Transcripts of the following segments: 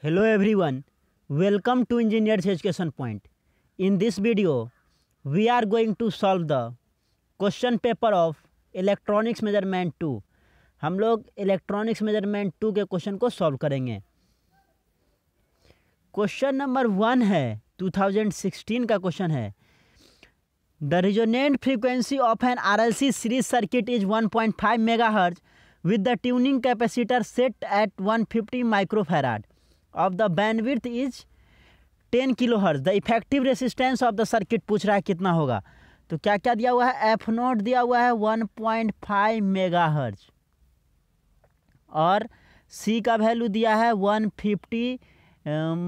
Hello everyone, welcome to Engineers Education Point. In this video, we are going to solve the question paper of Electronics Measurement 2. हम लोग Electronics Measurement 2 के question को solve करेंगे. Question number 1 है, 2016 का question है. The resonant frequency of an RLC series circuit is 1.5 MHz with the tuning capacitor set at 150 microfarad. Of the bandwidth is 10 kHz. The effective resistance of the circuit पूछ रहा है कितना होगा. तो क्या क्या दिया हुआ है, एफ नोट दिया हुआ है 1.5 मेगाहर्ज और सी का वैल्यू दिया है 150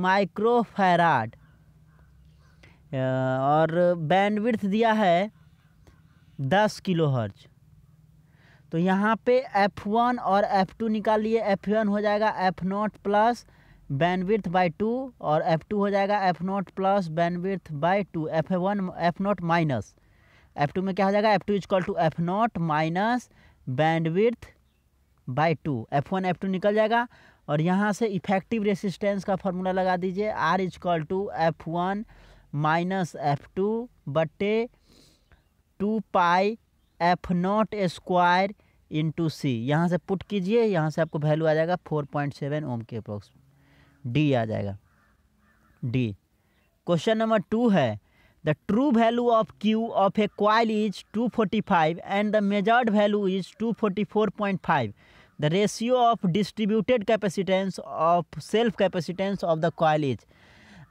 माइक्रोफैराड और बैंडविड्थ दिया है 10 किलोहर्ज. तो यहाँ पे F1 और F2 निकालिए. F1 हो जाएगा F0 प्लस बैंडविड्थ बाई 2 और F2 हो जाएगा F0 plus bandwidth by 2. F0 minus F2 में क्या हो जाएगा, F2 equal to F0 minus bandwidth by 2. F1 F2 निकल जाएगा और यहाँ से इफेक्टिव रेसिस्टेंस का फॉर्मूला लगा दीजिए. R equal to F1 minus F2 बटे 2 पाई F0 स्क्वायर इंटू सी. यहाँ से पुट कीजिए, यहाँ से आपको वैल्यू आ जाएगा 4.7 ओम के अप्रोक्स. डी आ जाएगा, डी. क्वेश्चन नंबर 2 है, the true value of Q of A coil is 245 and the measured value is 244.5. The ratio of distributed capacitance of self capacitance of the coil is.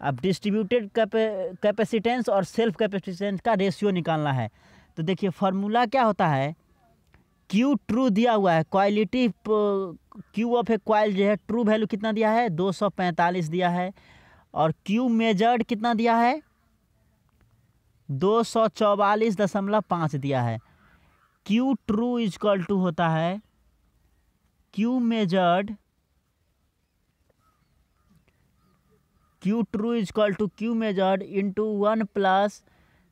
अब distributed capacitance और self capacitance का ratio निकालना है. तो देखिए formula क्या होता है, क्यू ट्रू दिया हुआ है, quality Q of A coil जो है ट्रू वैल्यू कितना दिया है 245 दिया है और क्यू मेजर्ड कितना दिया है 244.5 दिया है. क्यू ट्रू इक्वल टू होता है Q measured, Q true equal to Q measured into 1 plus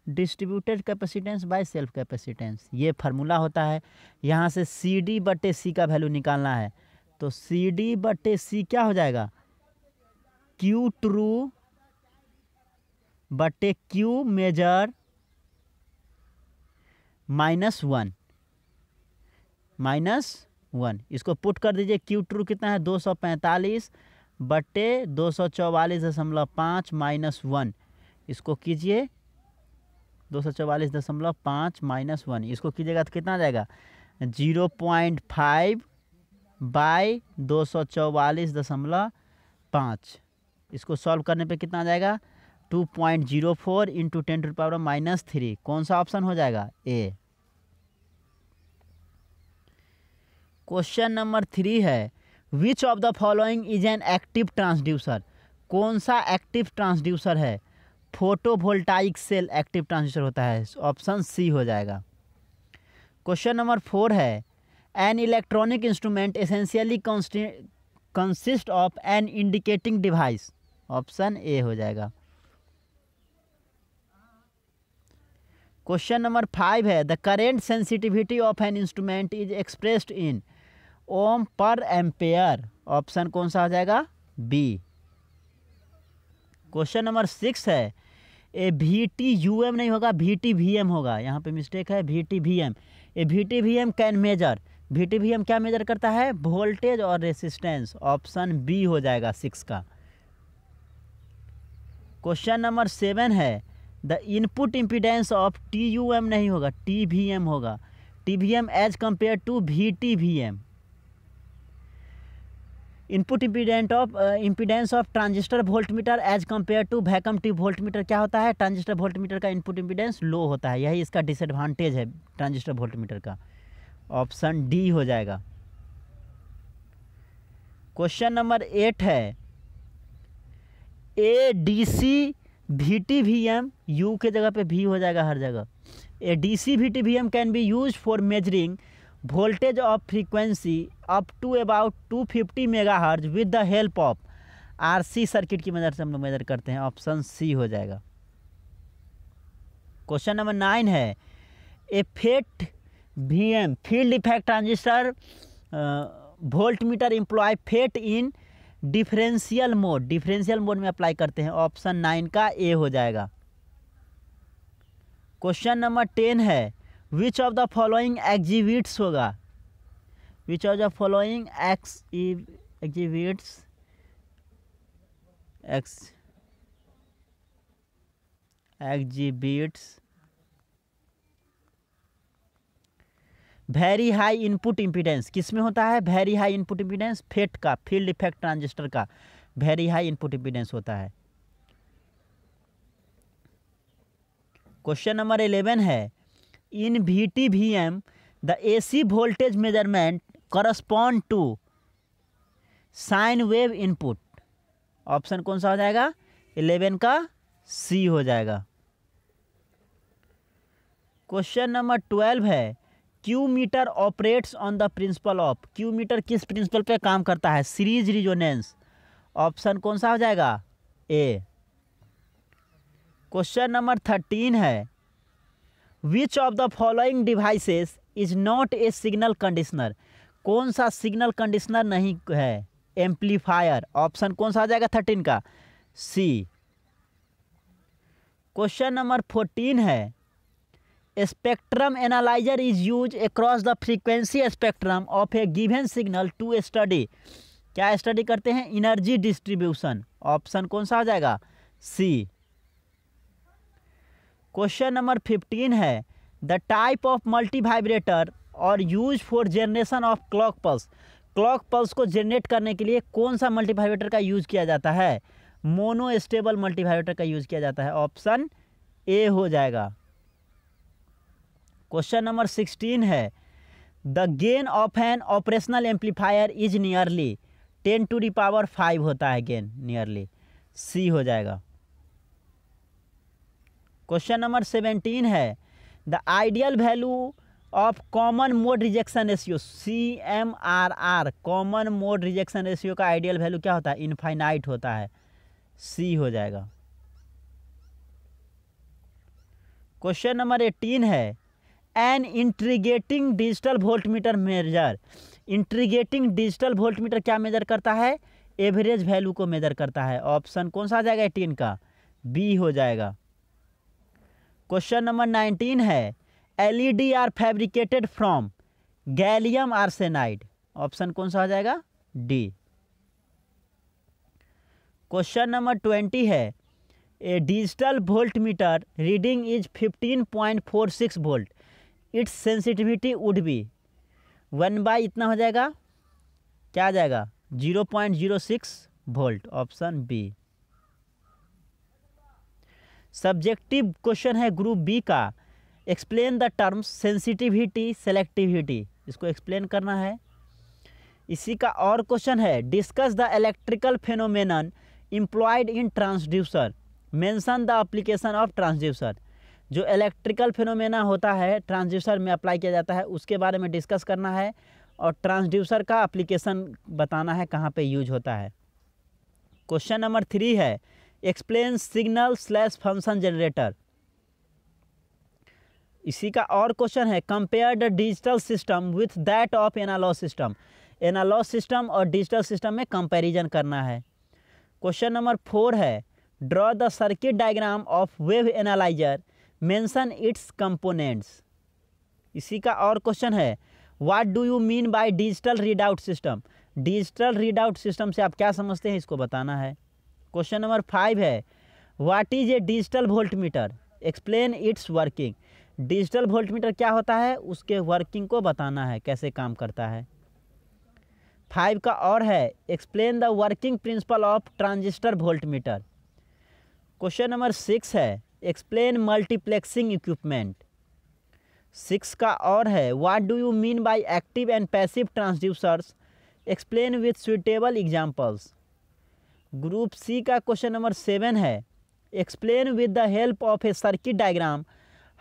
distributed capacitance by self capacitance. ये फार्मूला होता है. यहाँ से सी डी बटे सी का वैल्यू निकालना है. तो सी डी बटे सी क्या हो जाएगा, क्यू ट्रू बटे क्यू मेजर -1. इसको पुट कर दीजिए. क्यू ट्रू कितना है 245 बटे 244.5 -1. इसको कीजिए 244.5 -1. इसको कीजिएगा तो कितना आ जाएगा 0.5 बाई 244.5. इसको सॉल्व करने पे कितना आ जाएगा 2.04 इंटू 10⁻⁻3. कौन सा ऑप्शन हो जाएगा, ए. क्वेश्चन नंबर 3 है, which of the following is an active transducer. कौन सा एक्टिव ट्रांसड्यूसर है, फोटोवोल्टाइक सेल एक्टिव ट्रांसड्यूसर होता है. ऑप्शन सी हो जाएगा. क्वेश्चन नंबर 4 है, an electronic instrument essentially consist of an indicating device. Option A हो जाएगा. क्वेश्चन नंबर 5 है, the current sensitivity of an instrument is expressed in ohm per ampere. Option कौन सा हो जाएगा, बी. क्वेश्चन नंबर 6 है, A V T U M नहीं होगा, वी टी वी एम होगा. यहाँ पे मिस्टेक है, V T V M. A V T V M can measure. V T V M क्या मेजर करता है, वोल्टेज और रेसिस्टेंस. ऑप्शन बी हो जाएगा 6 का. क्वेश्चन नंबर 7 है, the input impedance of T U M नहीं होगा, टी वी एम होगा. T V M as compare to V T V M. Input impedance of transistor voltmeter as compare to vacuum tube voltmeter क्या होता है, transistor voltmeter का input impedance low होता है. यही इसका डिसएडवांटेज है ट्रांजिस्टर वोल्टमीटर का. ऑप्शन डी हो जाएगा. क्वेश्चन नंबर 8 है, A D C V T V M, U के जगह पे भी हो जाएगा हर जगह. A D C V T V M can be use for measuring voltage of frequency up to about 250 megahertz with the help of RC circuit की मदद से हम लोग मेजर करते हैं. ऑप्शन सी हो जाएगा. क्वेश्चन नंबर 9 है, A FET VM field effect transistor voltmeter employ FET in differential mode में अप्लाई करते हैं, ऑप्शन 9 का ए हो जाएगा। क्वेश्चन नंबर 10 है, which of the following exhibits होगा, which of the following exhibits very high input impedance, किस में होता है very high input impedance, FET का, फील्ड इफेक्ट ट्रांजिस्टर का वेरी हाई इनपुट इम्पीडेंस होता है। क्वेश्चन नंबर 11 है, in VTVM the AC voltage measurement correspond to sine wave input, option कौन सा हो जाएगा 11 का सी हो जाएगा। क्वेश्चन नंबर 12 है, Q meter operates on the principle of, Q meter किस प्रिंसिपल पे काम करता है, सीरीज रिजोनेंस, ऑप्शन कौन सा हो जाएगा ए। क्वेश्चन नंबर 13 है, which of the following devices is not a signal conditioner, कौन सा सिग्नल कंडीशनर नहीं है, एम्पलीफायर, ऑप्शन कौन सा आ जाएगा 13 का सी। क्वेश्चन नंबर 14 है, spectrum analyser is use across the frequency spectrum of a given signal to study, क्या स्टडी करते हैं एनर्जी डिस्ट्रीब्यूशन, ऑप्शन कौन सा हो जाएगा सी। क्वेश्चन नंबर 15 है, the type of multivibrator और use for generation of clock pulse, clock pulse को जनरेट करने के लिए कौन सा मल्टी वाइब्रेटर का यूज किया जाता है, मोनो स्टेबल मल्टी वाइब्रेटर का यूज किया जाता है, ऑप्शन ए हो जाएगा। क्वेश्चन नंबर 16 है, the gain of N operational amplifier is nearly 10⁵ होता है गेन, नियरली सी हो जाएगा। क्वेश्चन नंबर 17 है, the ideal value of common mode rejection ratio, CMRR, common mode rejection ratio का आइडियल वैल्यू क्या होता है इनफाइनाइट होता है, सी हो जाएगा। क्वेश्चन नंबर 18 है, an integrating digital voltmeter measure, integrating digital voltmeter क्या मेजर करता है, एवरेज वैल्यू को मेजर करता है, ऑप्शन कौन सा आ जाएगा 18 का बी हो जाएगा। क्वेश्चन नंबर 19 है, LED are fabricated from gallium arsenide, option कौन सा आ जाएगा डी। क्वेश्चन नंबर 20 है, a digital voltmeter reading is 15.46 volt, its sensitivity would be 1/, इतना हो जाएगा क्या आ जाएगा 0.06 volt, option B. Subjective question है ग्रुप बी का, explain the terms sensitivity selectivity, इसको एक्सप्लेन करना है। इसी का और क्वेश्चन है, discuss the electrical phenomenon employed in transducer, mention the application of transducer, जो इलेक्ट्रिकल फेनोमेना होता है ट्रांसड्यूसर में अप्लाई किया जाता है उसके बारे में डिस्कस करना है, और ट्रांसड्यूसर का एप्लीकेशन बताना है कहाँ पे यूज होता है। क्वेश्चन नंबर 3 है, एक्सप्लेन सिग्नल / फंक्शन जनरेटर। इसी का और क्वेश्चन है, compare the digital system with that of analogue system, analogue system और डिजिटल सिस्टम में कंपैरिजन करना है। क्वेश्चन नंबर 4 है, draw the circuit diagram of wave analyser, mention its components. इसी का और क्वेश्चन है, what do you mean by digital readout system, digital readout system से आप क्या समझते हैं इसको बताना है। क्वेश्चन नंबर 5 है, what is a digital voltmeter, explain it's working, digital voltmeter क्या होता है उसके वर्किंग को बताना है कैसे काम करता है। 5 का और है, explain the working principle of transistor voltmeter. Question number 6 है, एक्सप्लेन मल्टीप्लेक्सिंग इक्विपमेंट। 6 का और है, what do you mean by active and passive transducers, explain with suitable examples. Group C का क्वेश्चन नंबर 7 है, explain with the help of a circuit diagram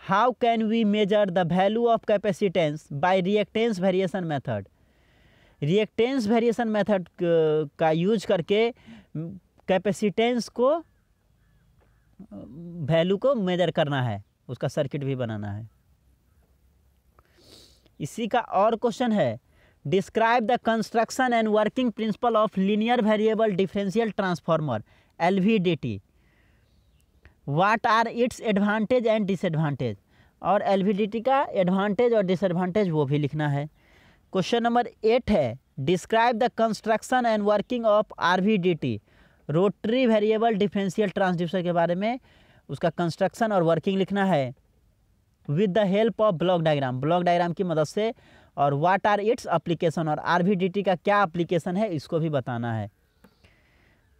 how can we measure the value of capacitance by reactance variation method, reactance variation method का use करके capacitance को value को major करना है, उसका circuit भी बनाना है। इसी का और क्वेश्चन है, describe the construction and working principle of linear variable differential transformer LVDT। What are its advantage and disadvantage. और LVDT का एडवांटेज और डिसएडवांटेज वो भी लिखना है। क्वेश्चन नंबर 8 है describe the construction and working of RVDT, rotary variable differential transducer के बारे में उसका कंस्ट्रक्शन और वर्किंग लिखना है with the help of block diagram, block diagram की मदद से। और व्हाट आर इट्स एप्लीकेशन, और RVDT का क्या एप्लीकेशन है इसको भी बताना है।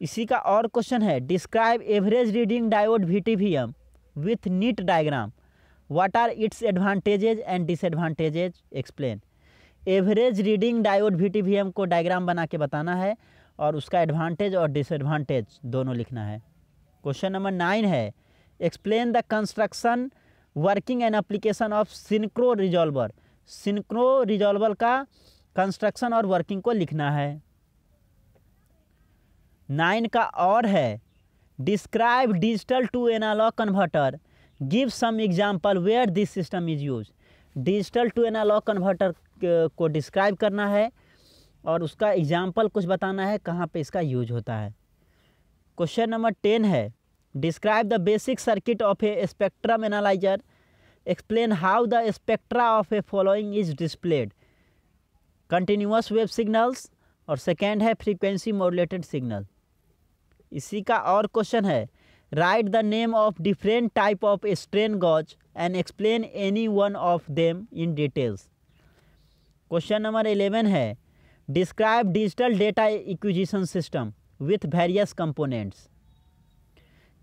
इसी का और क्वेश्चन है describe average reading diode VTVM with neat diagram, what are its advantages and disadvantages explain. Average reading diode VTVM को डायग्राम बना के बताना है और उसका एडवांटेज और डिसएडवांटेज दोनों लिखना है। क्वेश्चन नंबर 9 है explain the construction working and application of synchro resolver, synchro resolver का कंस्ट्रक्शन और वर्किंग को लिखना है। 9 का और है describe digital to analogue converter, give some example where this system is use. Digital to analogue converter को डिस्क्राइब करना है और उसका एग्जाम्पल कुछ बताना है कहाँ पे इसका यूज होता है। क्वेश्चन नंबर 10 है describe the basic circuit of a spectrum analyser, explain how the spectra of a following is displayed, continuous wave signals और सेकेंड है फ्रीक्वेंसी मॉड्यूलेटेड सिग्नल। इसी का और क्वेश्चन है write the name of different type of strain gauge and explain any one of them in details. Question number 11 है describe digital data acquisition system with various components.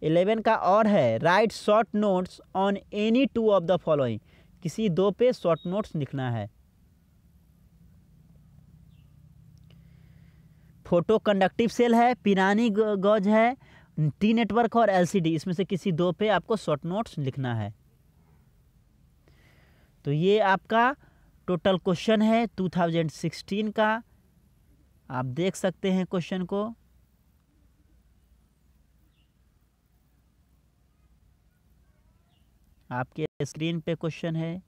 11 का और है write short notes on any two of the following, किसी दो पे short notes लिखना है। Photo conductive cell है, पिरानी गॉज है, टी नेटवर्क और LCD, इसमें से किसी दो पे आपको शॉर्ट नोट्स लिखना है। तो ये आपका टोटल क्वेश्चन है 2016 का, आप देख सकते हैं क्वेश्चन को। आपके स्क्रीन पे क्वेश्चन है।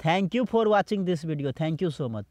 Thank you for watching this video. Thank you so much.